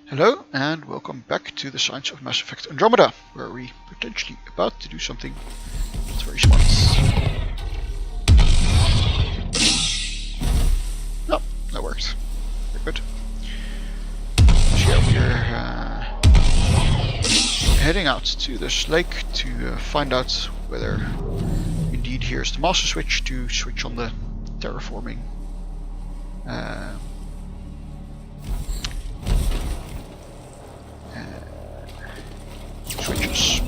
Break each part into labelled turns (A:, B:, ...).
A: Hello and welcome back to the Science of Mass Effect Andromeda, where we potentially about to do something that's very smart. No, that worked. Very good. So yeah, we're heading out to this lake to find out whether indeed here's the master switch to switch on the terraforming switches.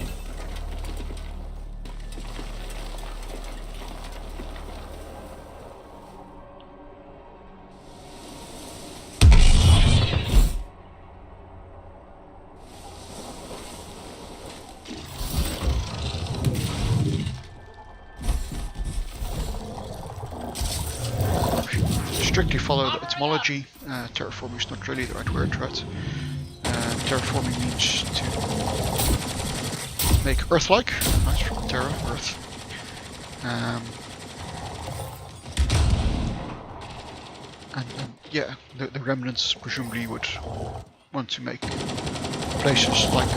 A: Strictly follow the etymology. Terraforming is not really the right word, right? Terraforming means to make Earth-like, right? From terra, Earth. And yeah, the remnants presumably would want to make places like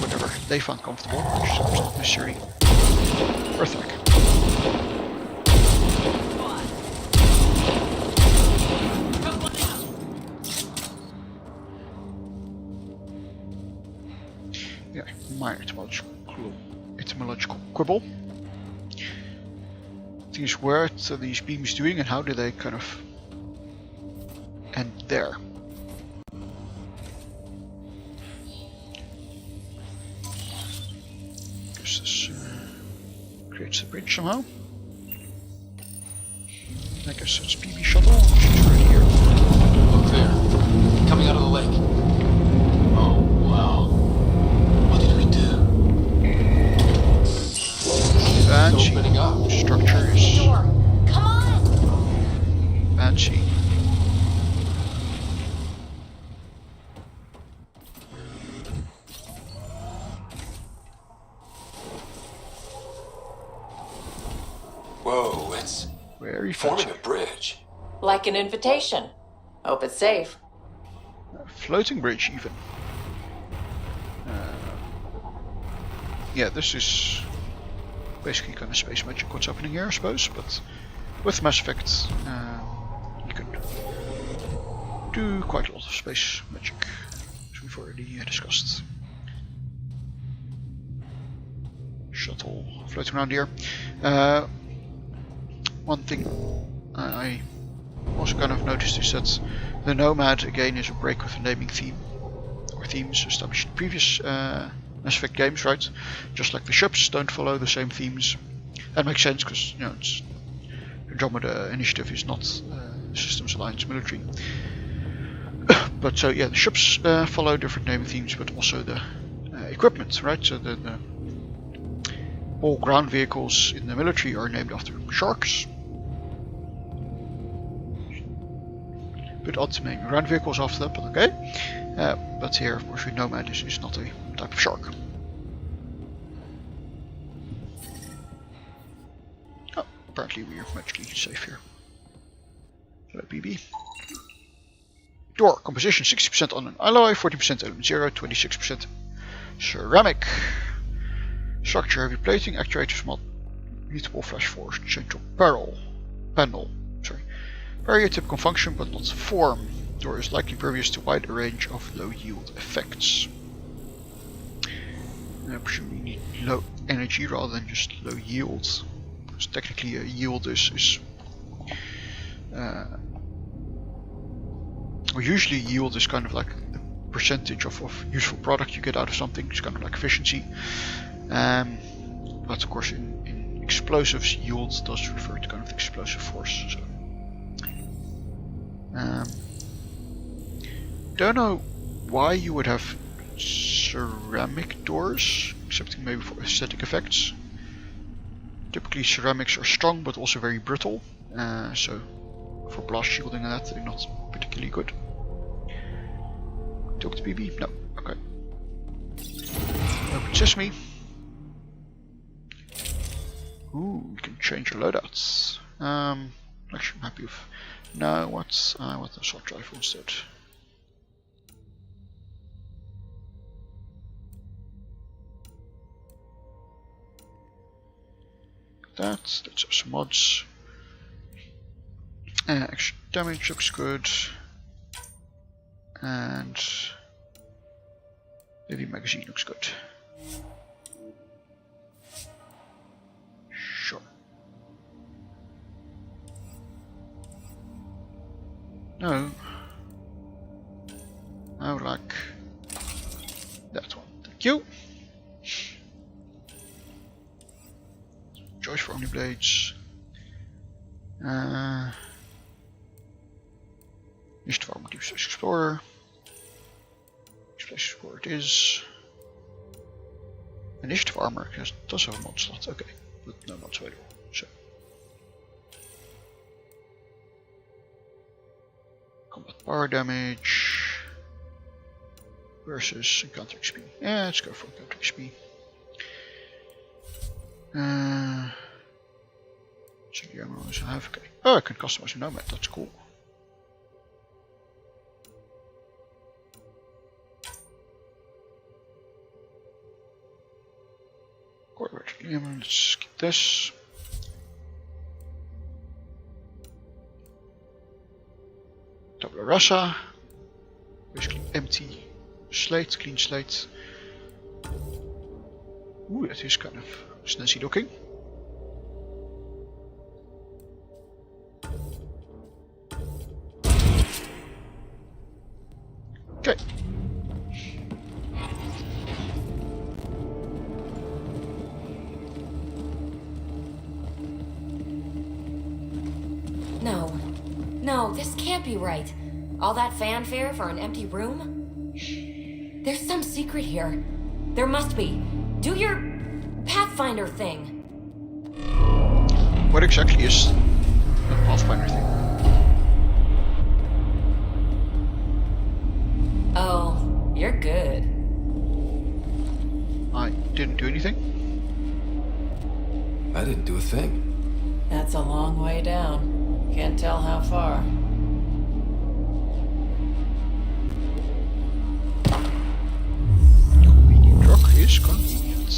A: whatever they found comfortable, which is not necessarily Earth-like. Yeah, minor etymological quibble. Thing is, what are these beams doing and how do they kind of end there? Guess this creates a bridge somehow. I guess it's PB shuttle, which is right here.
B: Look there, coming out of the lake. Oh, wow. What did we do?
A: Fancy.
B: Opening up.
A: Structure is
C: Door. Come on!
A: fancy.
B: Whoa, it's
A: Very
B: forming
A: fancy.
B: a bridge.
C: Like an invitation. Hope it's safe.
A: A floating bridge even. Yeah, this is basically kind of space magic what's happening here, I suppose, but with Mass Effect you can do quite a lot of space magic, as we've already discussed. Shuttle floating around here. One thing I also kind of noticed is that the Nomad again is a break with the naming theme, or themes established in previous Mass Effect games, right? Just like the ships don't follow the same themes. That makes sense because, you know, it's Andromeda Initiative is not Systems Alliance military. But so yeah, the ships follow different naming themes, but also the equipment, right? So the all ground vehicles in the military are named after sharks. But odd to name ground vehicles after that, but okay. But here, of course, we know Nomad is not a type of shark. Oh, apparently we are magically safe here. Hello, BB. Door composition 60% on an alloy, 40% element 0, 26% ceramic. Structure heavy plating, actuators, mutable flash force, central panel. Very typical function, but not form. Door is likely pervious to wide range of low yield effects. Presumably you need low energy rather than just low yield. Because technically a yield is well, usually yield is kind of like the percentage of useful product you get out of something. It's kind of like efficiency. But of course in explosives, yield does refer to kind of the explosive force. So. Don't know why you would have ceramic doors, excepting maybe for aesthetic effects. Typically ceramics are strong but also very brittle, so for blast shielding and that they're not particularly good. Talk to BB? No. Okay. Open sesame. Ooh, we can change our loadouts. Actually I'm happy with... No, what's the assault rifle instead? that. Let's have some mods. Extra damage looks good. And heavy magazine looks good. Sure. No. I would like that one. Thank you. Choice for only blades. East Farm Deep Space Explorer. Deep Space Explorer it is. Initiative Armor does have a mod slot, okay, but no mods available. So combat power damage versus encounter XP. Yeah, let's go for encounter XP. So the ammo I have, okay. Oh, I can customize a nomad, that's cool. Let's keep this. Tabula rasa. Basically empty slate, clean slate. Ooh, that is kind of snazzy looking. Okay.
D: No, this can't be right. All that fanfare for an empty room? There's some secret here. There must be. Do your Pathfinder thing.
A: What exactly is the Pathfinder thing?
D: Oh, you're good.
A: I didn't do anything.
B: I didn't do a thing.
C: That's a long way down. Can't tell how far.
A: Convenient rock is convenient.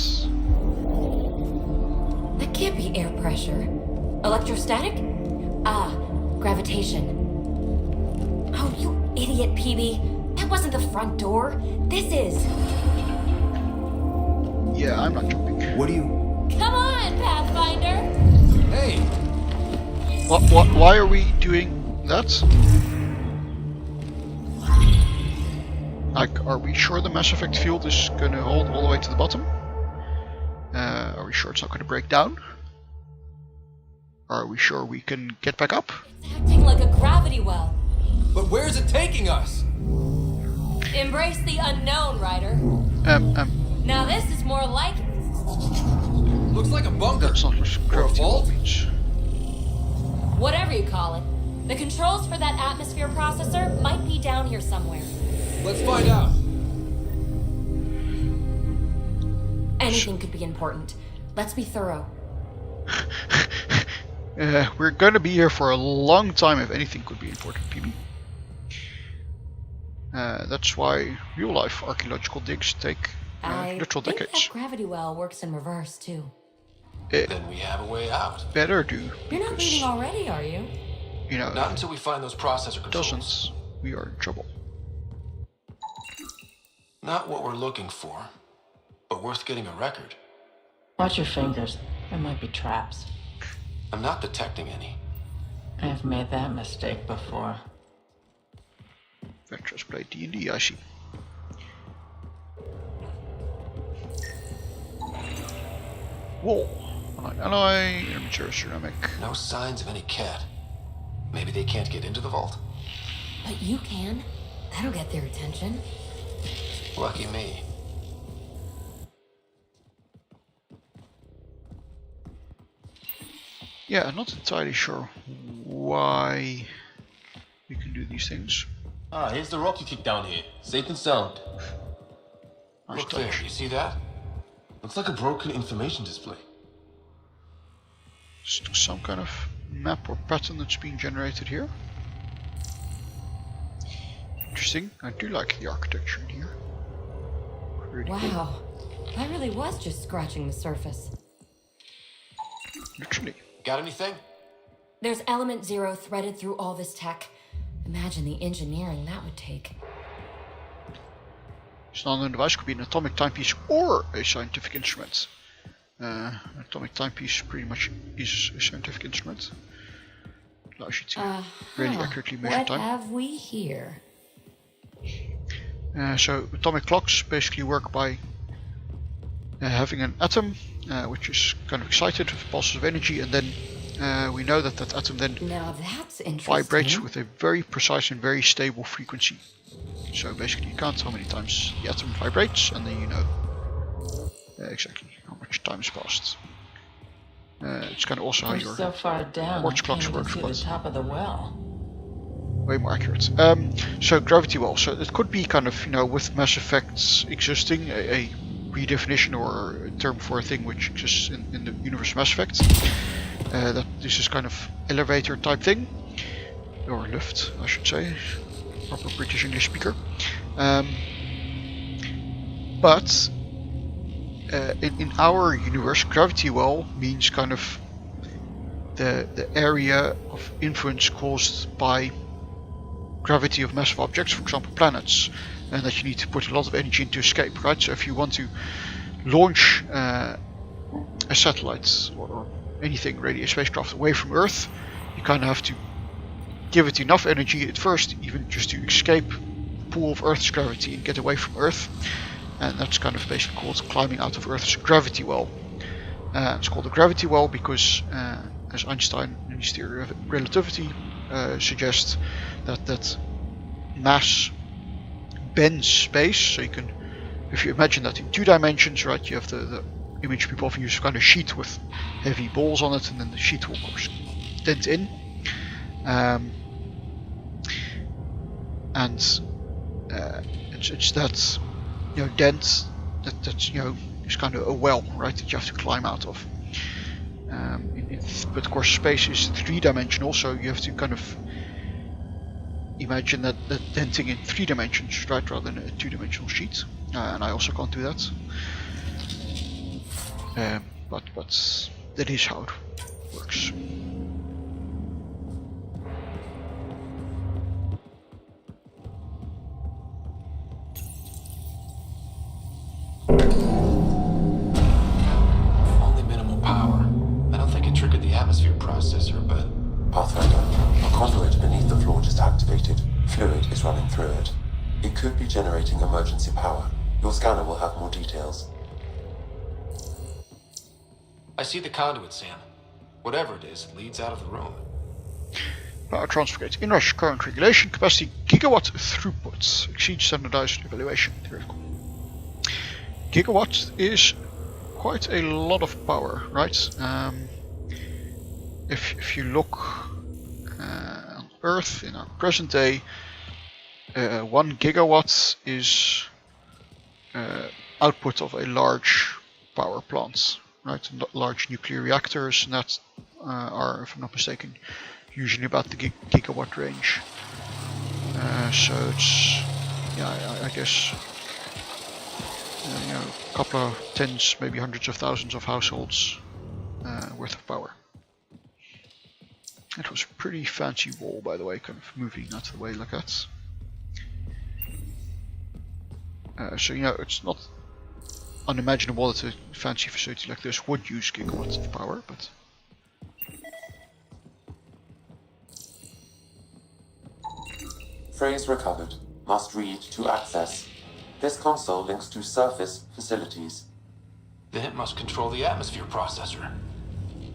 D: That can't be air pressure. Electrostatic? Ah, gravitation. Oh, you idiot, PB. That wasn't the front door. This is.
A: Yeah, I'm not jumping.
B: What do you...
D: Come on, Pathfinder!
B: Hey!
A: Why are we doing that? Like, are we sure the Mass Effect field is gonna hold all the way to the bottom? Are we sure it's not gonna break down? Are we sure we can get back up?
D: It's acting like a gravity well.
B: But where is it taking us?
D: Embrace the unknown, Ryder. Now this is more like it.
B: Looks like a bunker.
A: That's not what
B: Or a
A: gravity well
B: vault?
A: means.
D: Whatever you call it. The controls for that atmosphere processor might be down here somewhere.
B: Let's find out.
D: Anything could be important. Let's be thorough.
A: We're gonna be here for a long time if anything could be important, PB. That's why real-life archaeological digs take literal
D: think
A: decades.
D: that gravity well works in reverse, too.
B: Then we have a way out.
A: Better do.
D: You're not
A: because,
D: leaving already, are you?
A: you know,
B: Not until we find those processor
A: if it
B: controls.
A: doesn't, we are in trouble.
B: Not what we're looking for, but worth getting a record.
C: Watch your fingers. There might be traps.
B: I'm not detecting any.
C: I've made that mistake before.
A: Veterans play D&D, I see. Wall. Ally, immature ceramic.
B: No signs of any cat. Maybe they can't get into the vault.
D: But you can. That'll get their attention.
B: Lucky me.
A: Yeah, I'm not entirely sure why we can do these things.
E: Ah, here's the rock you kicked down here. Safe and sound.
A: Nice
B: Look there,
A: touch.
B: you see that?
E: Looks like a broken information display.
A: Some kind of map or pattern that's being generated here. Interesting. I do like the architecture in here. Really cool.
D: Wow. That really was just scratching the surface.
A: literally.
B: Got anything?
D: There's element 0 threaded through all this tech. Imagine the engineering that would take.
A: Snel device could be an atomic timepiece or a scientific instrument. An atomic timepiece pretty much is a scientific instrument. Allows you to really accurately measure
C: What
A: time.
C: have we here?
A: So atomic clocks basically work by having an atom which is kind of excited with pulses of energy, and then we know that that atom then
C: Now that's interesting.
A: vibrates with a very precise and very stable frequency. So basically you count how many times the atom vibrates, and then you know exactly how much time has passed. It's kind of also how
C: We're
A: your
C: so far down,
A: watch
C: I
A: clocks
C: can't even
A: work,
C: see
A: but
C: the top of the well.
A: way more accurate. So gravity well, so it could be kind of, with Mass Effects existing, a redefinition or a term for a thing which exists in the universe of Mass Effect. That this is kind of elevator type thing, or lift, I should say, proper British English speaker. But in our universe, gravity well means kind of the area of influence caused by gravity of massive objects, for example planets, and that you need to put a lot of energy into escape, right? So if you want to launch a satellite or anything, really a spacecraft away from Earth, you kind of have to give it enough energy at first, even just to escape the pull of Earth's gravity and get away from Earth. And that's kind of basically called climbing out of Earth's gravity well. It's called a gravity well because, as Einstein in his theory of relativity suggests, that mass bends space. So you can, if you imagine that in 2 dimensions, right, you have the image people often use, kind of sheet with heavy balls on it, and then the sheet will of course dent in. It's that dent that's is kind of a well, right, that you have to climb out of. But of course space is 3-dimensional, so you have to kind of imagine that denting in 3 dimensions, right, rather than a 2-dimensional sheet. And I also can't do that. But that is how it works.
B: Only minimal power. I don't think it triggered the atmosphere processor, but...
F: Pathfinder, a conduit beneath the floor just activated. Fluid is running through it. It could be generating emergency power. Your scanner will have more details.
B: I see the conduit, Sam. Whatever it is, it leads out of the room.
A: Power transfer gate. Inrush current regulation capacity gigawatt throughput. Exceeds standardized evaluation. Theoretical. Gigawatt is quite a lot of power, right? If you look on Earth in our present day, 1 gigawatt is output of a large power plant, right? Large nuclear reactors, and that are, if I'm not mistaken, usually about the gigawatt range. So it's, I guess, a couple of tens, maybe hundreds of thousands of households worth of power. It was a pretty fancy wall, by the way, kind of moving out of the way like that. So it's not unimaginable that a fancy facility like this would use gigawatts of power, but...
F: Phrase recovered. Must read to access. This console links to surface facilities.
B: Then it must control the atmosphere processor.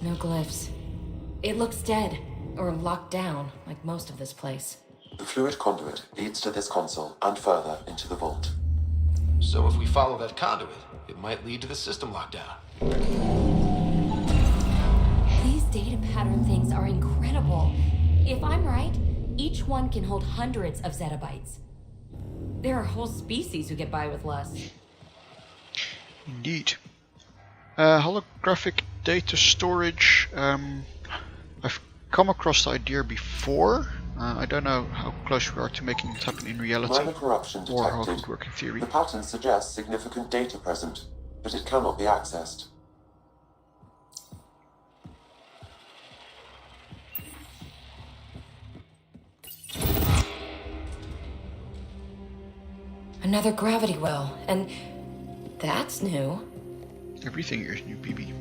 D: No glyphs. It looks dead, or locked down, like most of this place.
F: The fluid conduit leads to this console and further into the vault.
B: So if we follow that conduit, it might lead to the system lockdown.
D: These data pattern things are incredible. If I'm right, each one can hold hundreds of zettabytes. There are whole species who get by with less.
A: Indeed. Holographic data storage. I've come across the idea before. I don't know how close we are to making it happen in reality,
F: Minor corruption
A: or how it
F: detected.
A: would work in theory.
F: The pattern suggests significant data present, but it cannot be accessed.
D: Another gravity well, and that's new.
A: Everything here is new, BB.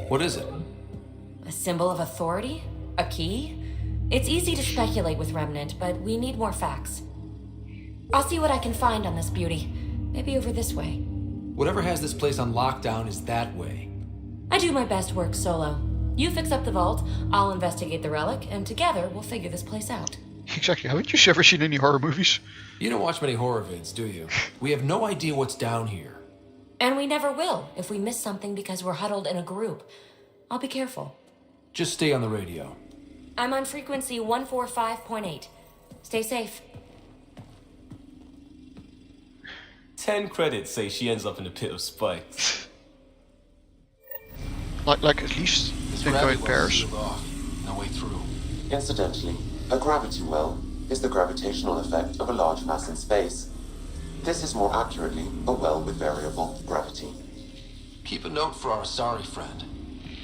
B: What is it?
D: A symbol of authority? A key? It's easy to speculate with Remnant, but we need more facts. I'll see what I can find on this beauty. Maybe over this way.
B: Whatever has this place on lockdown is that way.
D: I do my best work solo. You fix up the vault, I'll investigate the relic, and together we'll figure this place out.
A: Exactly. Haven't you ever seen any horror movies?
B: You don't watch many horror vids, do you? We have no idea what's down here.
D: And we never will if we miss something because we're huddled in a group. I'll be careful.
B: Just stay on the radio.
D: I'm on frequency 145.8. Stay safe.
E: 10 credits say she ends up in the pit of spikes.
A: Like at least
B: This
A: they go
B: gravity
A: in
B: well
A: pairs.
B: is sealed off. No way through.
F: Incidentally, a gravity well is the gravitational effect of a large mass in space. This is more accurately a well with variable gravity.
B: Keep a note for our sorry friend.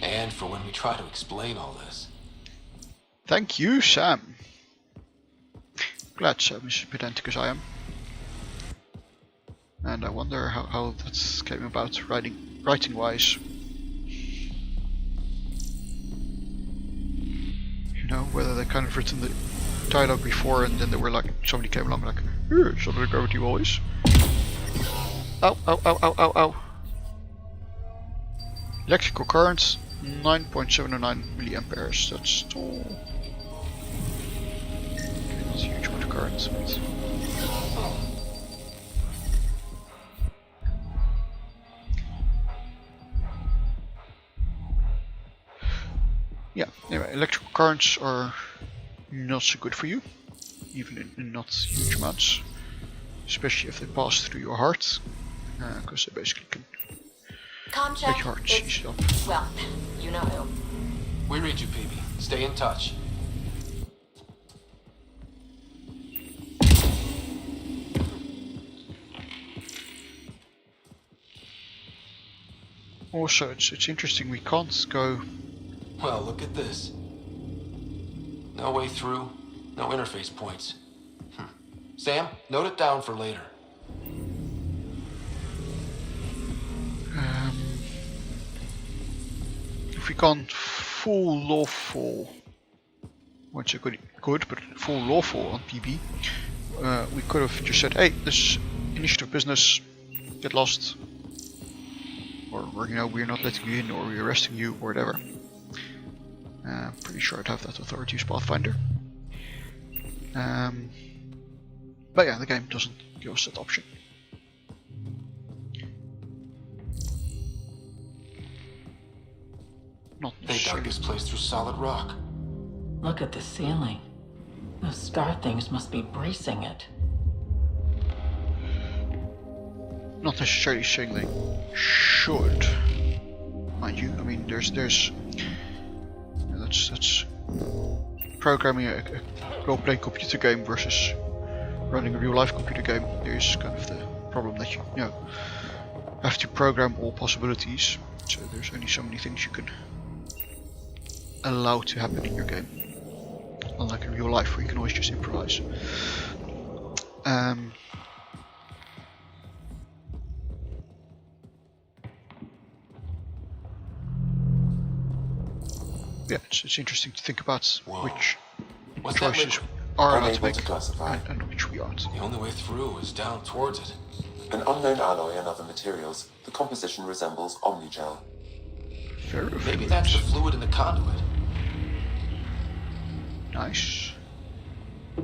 B: And for when we try to explain all this.
A: Thank you, Sam. Glad Sam is as pedantic as I am. And I wonder how that came about writing-wise. You know, whether they kind of written the dialogue before and then they were like, somebody came along like, here, some of the gravity voice. Ow, ow, ow, ow, ow, ow. Electrical current, 9.709 milliamperes. That's still... That's a huge amount of current. But... yeah, anyway, electrical currents are not so good for you, even in not huge amounts, especially if they pass through your heart, because they basically can
D: Com check.
A: make your heart seize up.
D: Well, you know who.
B: We read you, PB. Stay in touch.
A: Also, it's interesting, we can't go...
B: Well, look at this. No way through, no interface points. Sam, note it down for later.
A: If we can't full lawful, what's a good, but full lawful on PB, we could have just said, hey, this initiative business, get lost, or you know, we're not letting you in, or we're arresting you, or whatever. Pretty sure I'd have that authority as Pathfinder. But yeah, the game doesn't give us that option. Not
B: They dug
A: necessarily.
B: this place through solid rock.
C: Look at the ceiling. Those star things must be bracing it.
A: Not necessarily saying they should, mind you. I mean, there's that's programming a role-playing computer game versus running a real-life computer game. There's kind of the problem that you know have to program all possibilities. So there's only so many things you can allow to happen in your game, unlike in real life where you can always just improvise. Yeah, it's interesting to think about which
B: What's that
A: choices
B: liquid?
A: are allowed to
F: Unable
A: make
F: to classify.
A: and which we aren't.
B: The only way through is down towards it.
F: An unknown alloy and other materials, the composition resembles omnigel.
B: Maybe that's the fluid in the conduit.
A: Nice.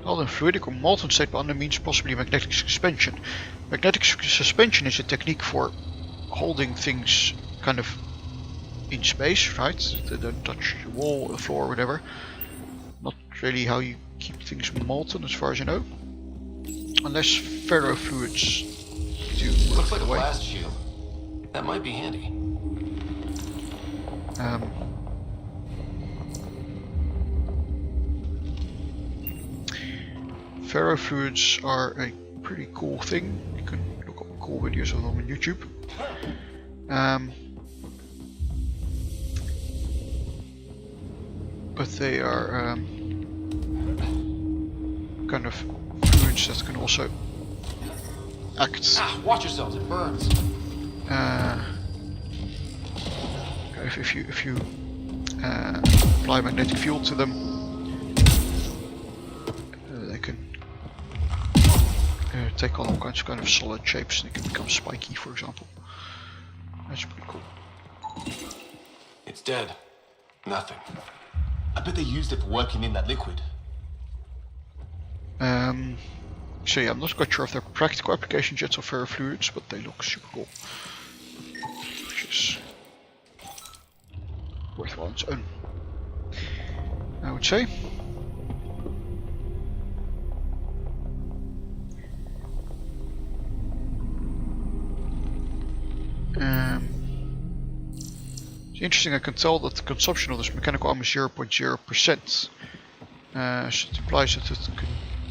A: Although fluidic or molten state under means possibly magnetic suspension. Magnetic suspension is a technique for holding things kind of in space, right? They don't touch the wall or the floor or whatever. Not really how you keep things molten as far as I know. Unless ferrofluids do work
B: Looks like a
A: that way.
B: blast shield. That might be handy.
A: Ferrofluids are a pretty cool thing. You can look up cool videos of them on YouTube. But they are kind of fluids that can also act.
B: Ah, watch yourselves, it burns.
A: If you apply magnetic field to them, they can take on all kinds of kind of solid shapes, and they can become spiky, for example. That's pretty cool.
B: It's dead. Nothing.
E: I bet they used it for working in that liquid.
A: So yeah, I'm not quite sure if they're practical applications yet of ferrofluids, but they look super cool. Which is worthwhile on its own, I would say. It's interesting, I can tell that the consumption of this mechanical arm is 0.0%. So it implies that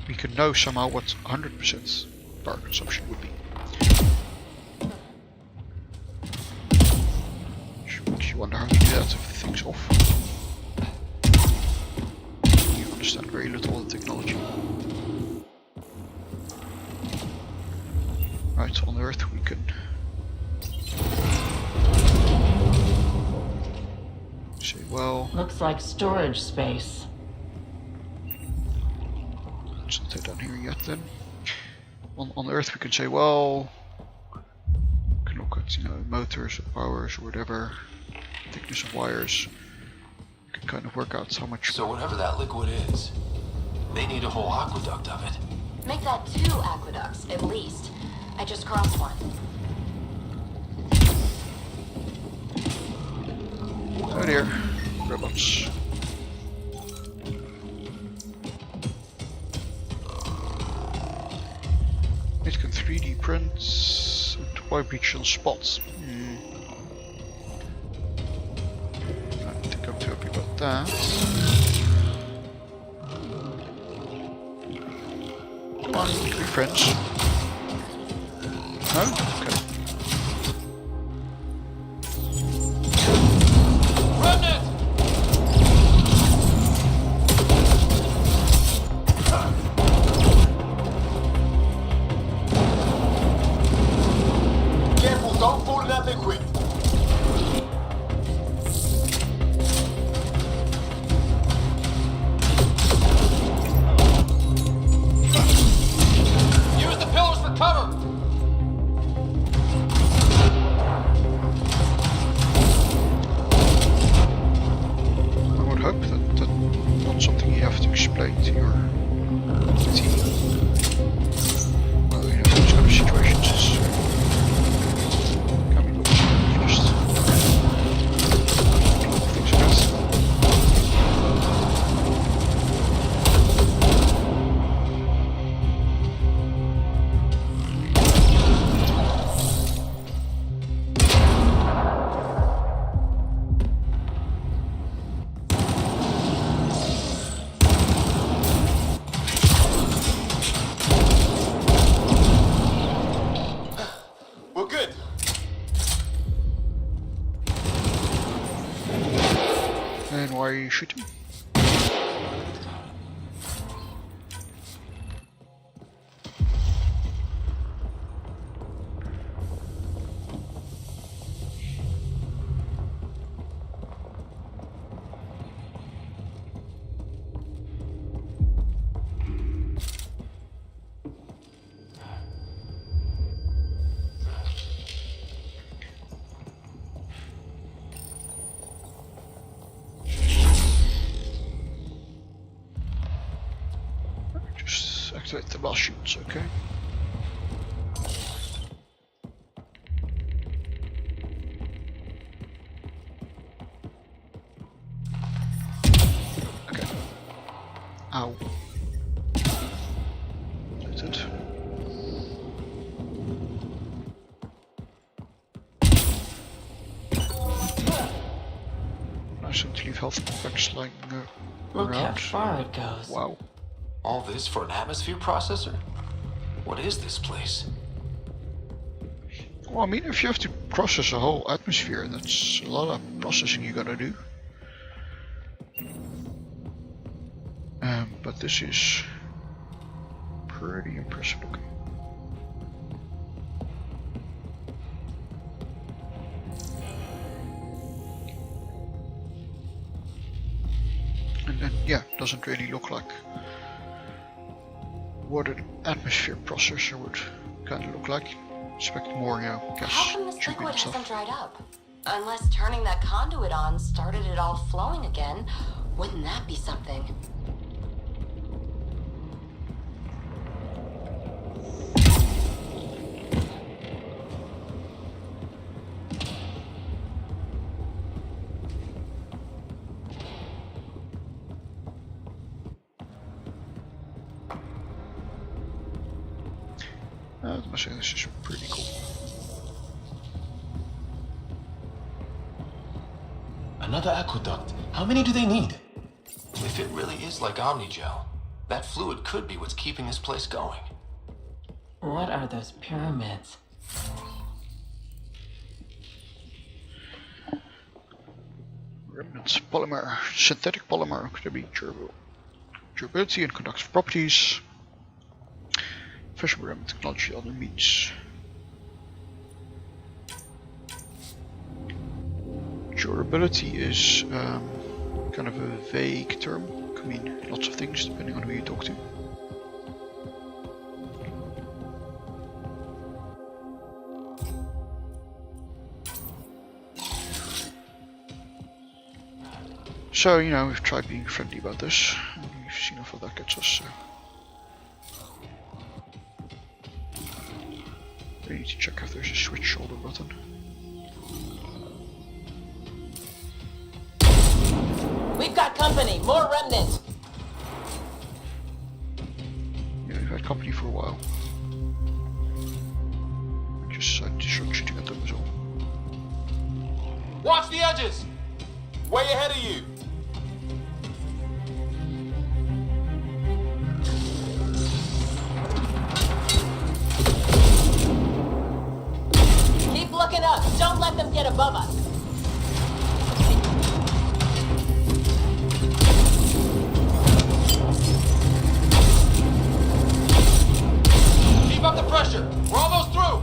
A: we can know somehow what 100% power consumption would be. Which makes you wonder how to do that if the thing's off. You understand very little of the technology. Right, on Earth we can say, well,
C: Looks like storage space.
A: let's not take down here yet then. On Earth we can say, well, we can look at, motors or powers or whatever, thickness of wires. We can kind of work out how much.
B: So whatever that liquid is, they need a whole aqueduct of it.
D: Make that 2 aqueducts, at least. I just crossed one.
A: Oh dear, robots. It can 3D print deploy breach on spots. I don't think I'm too happy about that. Come on, be friends. No? Okay.
B: Run it!
E: Careful, don't fall in that liquid.
B: Use the pillars for cover!
A: I would hope that that's not something you have to explain to your team. Well, those kind of situations can be just things like that.
E: We're good.
A: And why are you shooting? Just activate the blast shoots, okay? Okay. Ow. Noted. Nice one to leave health packs lying
C: Look how
A: around.
C: far it goes.
A: Wow.
B: All this for an atmosphere processor? What is this place?
A: Well, I mean, if you have to process a whole atmosphere, that's a lot of processing you gotta do. But this is pretty impressive looking. And yeah, doesn't really look like what an atmosphere processor would kind of look like. Expect more, you know, gas
G: How come this
A: tubing
G: liquid
A: and stuff.
G: hasn't dried up? Unless turning that conduit on started it all flowing again. Wouldn't that be something?
A: I must say this is pretty cool.
E: Another aqueduct. How many do they need?
B: If it really is like Omnigel, that fluid could be what's keeping this place going.
C: What are those pyramids?
A: Remnants, polymer, synthetic polymer, could be durable. Durability and conductive properties. Fission remnant technology, other means. Durability is kind of a vague term. Could mean lots of things depending on who you talk to. So, you know, we've tried being friendly about this, and we've seen how far that gets us, so. We need to check if there's a switch shoulder button.
G: We've got company. More remnants.
A: Yeah, we've had company for a while. I just decided to start shooting at them as well.
B: Watch the edges! Way ahead of you!
G: Keep looking up. Don't let them get above us.
B: Keep up the pressure! We're almost through!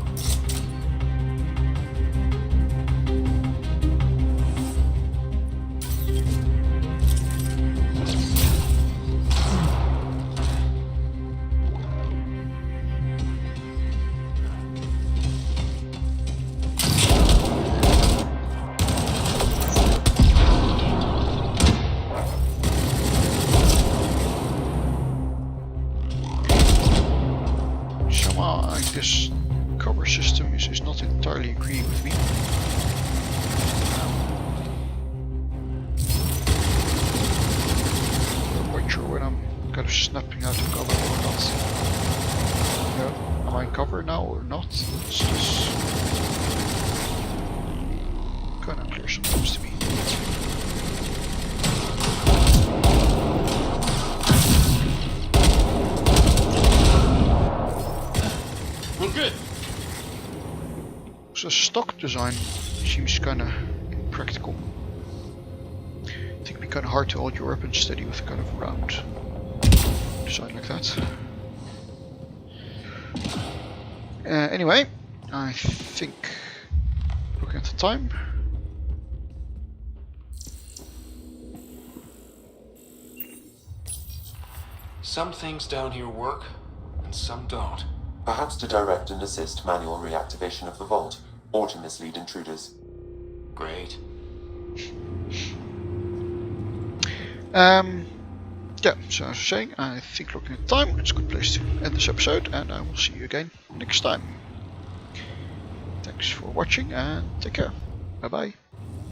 A: Somehow, this cover system is not entirely agreeing with me. I'm not quite sure when I'm kind of snapping out of cover or not. You know, am I in cover now or not? It's just kind of unclear sometimes to me.
B: We're good!
A: So stock design seems kind of impractical. I think it'd be kind of hard to hold your weapon steady with a kind of round design like that. Anyway, I think, looking at the time,
B: Some things down here work, and some don't.
F: Perhaps to direct and assist manual reactivation of the vault, or to mislead intruders.
B: Great.
A: yeah, so as I was saying, I think looking at the time, it's a good place to end this episode, and I will see you again next time. Thanks for watching, and take care. Bye bye.